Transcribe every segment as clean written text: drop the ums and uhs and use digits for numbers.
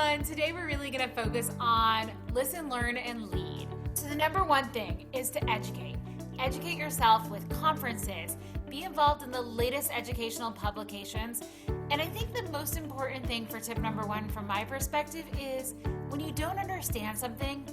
everyone. Today we're really going to focus on listen, learn, and lead. So the number one thing is to educate. Educate yourself with conferences. Be involved in the latest educational publications. And I think the most important thing for tip number one from my perspective is when you don't understand something,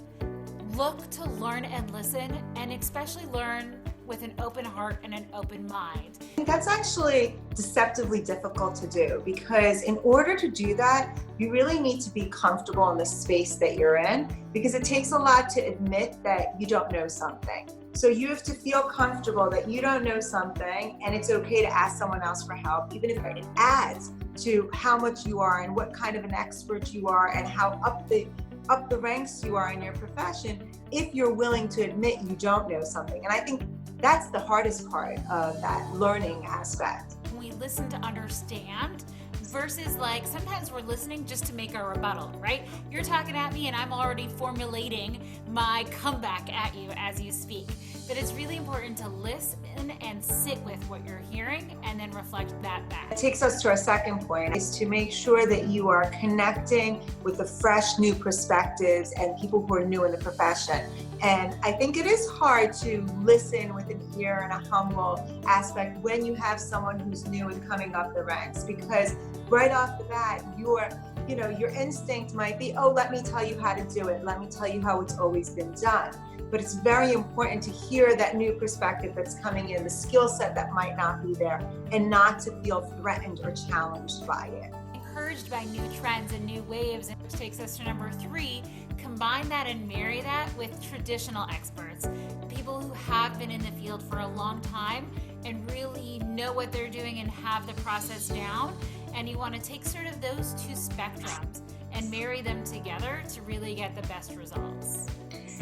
look to learn and listen, and especially learn with an open heart and an open mind. That's actually deceptively difficult to do, because in order to do that, you really need to be comfortable in the space that you're in, because it takes a lot to admit that you don't know something. So you have to feel comfortable that you don't know something, and it's okay to ask someone else for help, even if it adds to how much you are and what kind of an expert you are and how up the ranks you are in your profession, if you're willing to admit you don't know something. And I think that's the hardest part of that learning aspect. We listen to understand versus like sometimes we're listening just to make a rebuttal, right? You're talking at me and I'm already formulating my comeback at you as you speak. But it's really important to listen and sit with what you're hearing and then reflect that back. It takes us to our second point, is to make sure that you are connecting with the fresh new perspectives and people who are new in the profession. And I think it is hard to listen with an ear and a humble aspect when you have someone who's new and coming up the ranks, because right off the bat, your instinct might be, oh, let me tell you how to do it. Let me tell you how it's always been done. But it's very important to hear that new perspective that's coming in, the skill set that might not be there, and not to feel threatened or challenged by it. Encouraged by new trends and new waves, which takes us to number three, combine that and marry that with traditional experts, people who have been in the field for a long time and really know what they're doing and have the process down. And you want to take sort of those two spectrums and marry them together to really get the best results.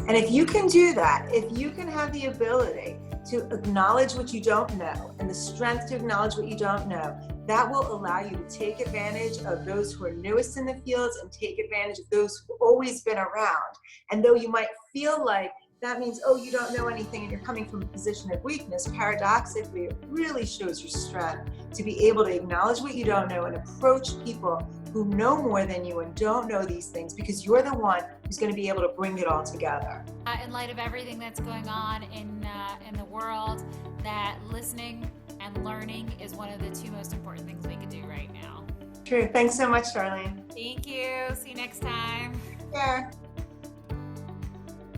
And if you can do that, if you can have the ability to acknowledge what you don't know and the strength to acknowledge what you don't know, that will allow you to take advantage of those who are newest in the fields and take advantage of those who've always been around. And though you might feel like that means, oh, you don't know anything and you're coming from a position of weakness, paradoxically, it really shows your strength to be able to acknowledge what you don't know and approach people who know more than you and don't know these things, because you're the one who's going to be able to bring it all together. In light of everything that's going on in the world, that listening and learning is one of the two most important things we can do right now. True. Thanks so much, Charlene. Thank you. See you next time. Yeah.